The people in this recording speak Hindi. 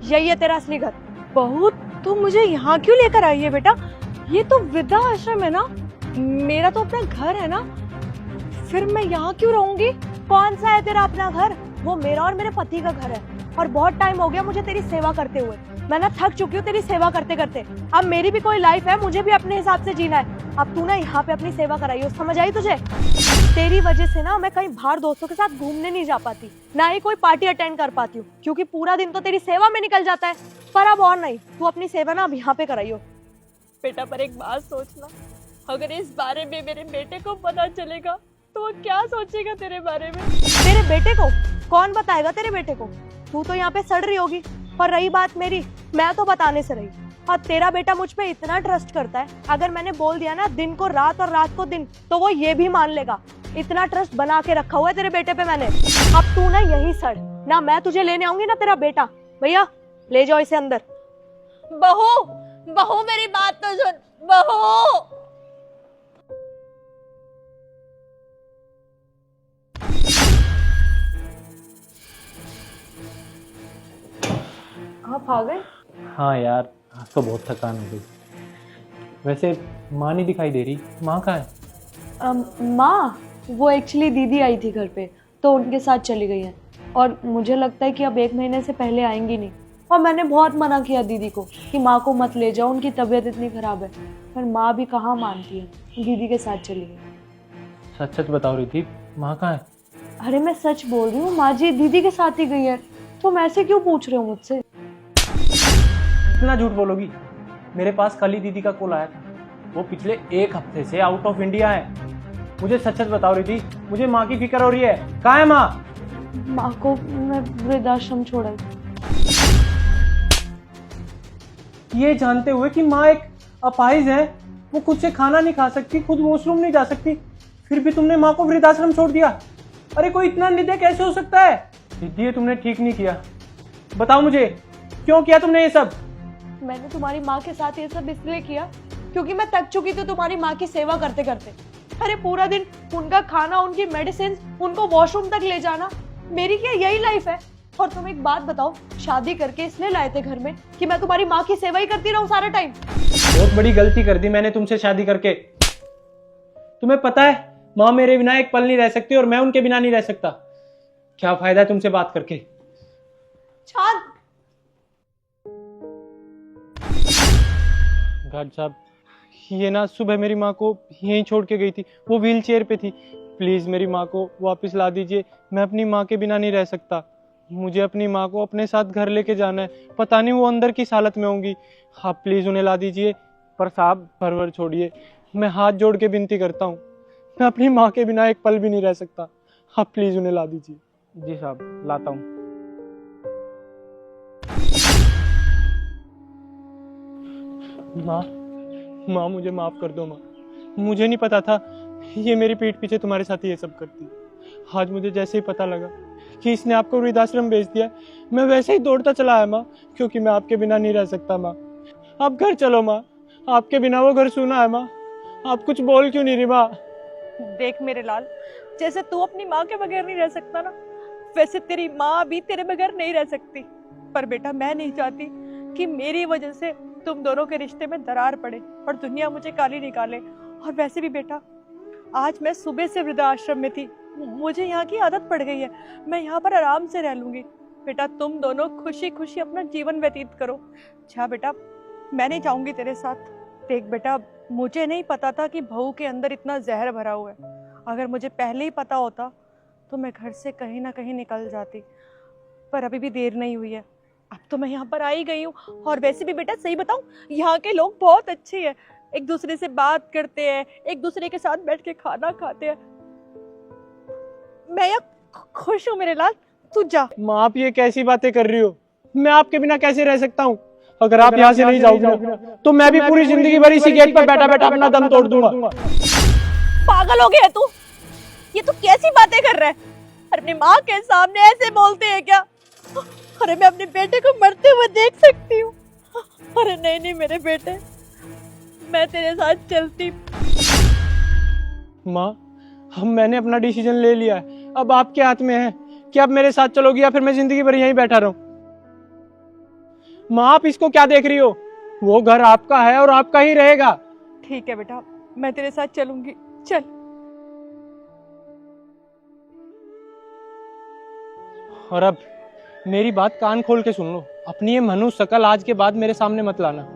यही है तेरा असली घर। बहू तू मुझे यहाँ क्यों लेकर आई है बेटा? ये तो वृद्धा आश्रम है ना, मेरा तो अपना घर है ना, फिर मैं यहाँ क्यों रहूंगी? कौन सा है तेरा अपना घर? वो मेरा और मेरे पति का घर है, और बहुत टाइम हो गया मुझे तेरी सेवा करते हुए। मैं ना थक चुकी हूँ तेरी सेवा करते करते। अब मेरी भी कोई लाइफ है, मुझे भी अपने हिसाब से जीना है। अब तू ना यहाँ पे अपनी सेवा कराई हो, समझ आई तुझे? तेरी वजह से ना मैं कहीं बाहर दोस्तों के साथ घूमने नहीं जा पाती, ना ही कोई पार्टी अटेंड कर पाती हूँ, क्योंकि पूरा दिन तो तेरी सेवा में निकल जाता है। पर अब और नहीं, तू अपनी सेवा ना अब यहाँ पे कराई हो। बेटा पर एक बात सोचना, अगर इस बारे में मेरे बेटे को पता चलेगा तो वो क्या सोचेगा तेरे बारे में? तेरे बेटे को कौन बताएगा? तेरे बेटे को तू तो यहाँ पे सड़ रही होगी, पर रही बात मेरी, मैं तो बताने से रही। और तेरा बेटा मुझ पे इतना ट्रस्ट करता है, अगर मैंने बोल दिया ना दिन को रात और रात को दिन, तो वो ये भी मान लेगा। इतना ट्रस्ट बना के रखा हुआ है तेरे बेटे पे मैंने। अब तू ना यही सड़, ना मैं तुझे लेने आऊंगी ना तेरा बेटा। भैया ले जाओ इसे अंदर। बहू, बहू मेरी बात तो सुन, बहू। आप आ गए? हाँ यार, आज तो बहुत थकान हो गई। वैसे माँ नहीं दिखाई दे रही, माँ कहाँ है? माँ वो एक्चुअली दीदी आई थी घर पे, तो उनके साथ चली गई है, और मुझे लगता है कि अब 1 महीने से पहले आएंगी नहीं। और मैंने बहुत मना किया दीदी को कि माँ को मत ले जाओ, उनकी तबीयत इतनी खराब है, पर माँ भी कहाँ मानती है, दीदी के साथ चली गई। सच सच बताओ रिद्धि, माँ कहाँ है? अरे मैं सच बोल रही हूँ, माँ जी दीदी के साथ ही गई है। तुम ऐसे क्यों पूछ रहे हो मुझसे? इतना झूठ बोलोगी? मेरे पास कल ही दीदी का कॉल आया था, वो पिछले 1 हफ्ते से आउट ऑफ इंडिया है। मुझे सच सच बताओ रिद्धि, मुझे माँ की फिक्र हो रही है। कहाँ है माँ? माँ को मैं वृद्धाश्रम छोड़ा। ये जानते हुए कि माँ एक अपाहिज है, वो खुद से खाना नहीं खा सकती, खुद वॉशरूम नहीं जा सकती, फिर भी तुमने माँ को वृद्धाश्रम छोड़ दिया। अरे कोई इतना निर्दय कैसे हो सकता है? रिद्धि ये तुमने ठीक नहीं किया। बताओ मुझे, क्यों किया तुमने ये सब? मैंने तुम्हारी माँ के साथ ये सब इसलिए किया क्योंकि मैं थक चुकी थी तुम्हारी माँ की सेवा करते करते। अरे पूरा दिन उनका खाना, उनकी मेडिसिन, उनको वॉशरूम तक ले जाना, मेरी क्या यही लाइफ है? और तुम एक बात बताओ, शादी करके इसलिए लाए थे घर में कि मैं तुम्हारी माँ की सेवा ही करती रहूं सारा टाइम? बहुत बड़ी गलती कर दी मैंने तुमसे शादी करके। तुम्हें पता है माँ मेरे बिना एक पल नहीं रह सकती, और मैं उनके बिना नहीं रह सकता। क्या फायदा है तुमसे बात करके? चांद, गार्ड साहब, ये ना सुबह मेरी माँ को यहीं छोड़ के गई थी, वो व्हील चेयर पे थी। प्लीज मेरी माँ को वापस ला दीजिए, मैं अपनी माँ के बिना नहीं रह सकता। मुझे अपनी माँ को अपने साथ घर लेके जाना है, पता नहीं वो अंदर किस हालत में होंगी। आप प्लीज उन्हें ला दीजिए। पर साहब भरवर छोड़िए, मैं हाथ जोड़ के विनती करता हूँ, मैं अपनी माँ के बिना एक पल भी नहीं रह सकता। आप प्लीज उन्हें ला दीजिए। जी साहब, लाता हूँ। माँ, माँ मुझे माफ कर दो माँ, मुझे नहीं पता था ये मेरी पीठ पीछे तुम्हारे साथ ये सब करती। आज मुझे जैसे ही पता लगा कि इसने आपको वृद्धाश्रम भेज दिया, मैं वैसे ही दौड़ता चला आया माँ, क्योंकि मैं आपके बिना नहीं रह सकता माँ। आप घर चलो माँ, आपके बिना वो घर सूना है माँ। आप कुछ बोल क्यों नहीं रही माँ? देख मेरे लाल, जैसे तू अपनी माँ के बगैर नहीं रह सकता ना, वैसे तेरी माँ भी तेरे बगैर नहीं रह सकती। पर बेटा मैं नहीं चाहती कि मेरी वजह से तुम दोनों के रिश्ते में दरार पड़े और दुनिया मुझे गाली निकाले। और वैसे भी बेटा, आज मैं सुबह से वृद्धाश्रम में थी, मुझे यहाँ की आदत पड़ गई है, मैं यहाँ पर आराम से रह लूंगी। बेटा तुम दोनों खुशी खुशी अपना जीवन व्यतीत करो। अच्छा बेटा, मैं नहीं जाऊंगी तेरे साथ। देख बेटा, मुझे नहीं पता था कि बहू के अंदर इतना जहर भरा हुआ है। अगर मुझे पहले ही पता होता तो मैं घर से कहीं ना कहीं निकल जाती, पर अभी भी देर नहीं हुई है। अब तो मैं यहाँ पर आ ही गई हूँ। और वैसे भी बेटा सही बताऊँ, यहाँ के लोग बहुत अच्छे हैं, एक दूसरे से बात करते हैं, एक दूसरे के साथ बैठ के खाना खाते हैं। मैं यहाँ खुश हूँ मेरे लाल, तू जा। माँ आप ये कैसी बातें कर रही हो? मैं आपके बिना कैसे रह सकता हूँ? अगर आप यहाँ से नहीं जाओगे तो मैं भी पूरी जिंदगी भर इसी गेट पर बैठा बैठा अपना दम तोड़ दूंगा। पागल हो गया है तू? ये तू कैसी बातें कर रहा है? अपनी माँ के सामने ऐसे बोलते हैं क्या? अरे मैं अपने बेटे को मरते हुए देख सकती हूँ। अरे नहीं नहीं मेरे बेटे, मैं तेरे साथ चलती। माँ, हम मैंने अपना डिसीजन ले लिया है, अब आपके हाथ में है कि आप मेरे साथ चलोगी या फिर मैं जिंदगी भर यहीं बैठा रहूं। माँ आप इसको क्या देख रही हो? वो घर आपका है और आपका ही रहेगा। ठीक है बेटा, मैं तेरे साथ चलूंगी, चल। और अब मेरी बात कान खोल के सुन लो, अपनी ये मनु शकल आज के बाद मेरे सामने मत लाना।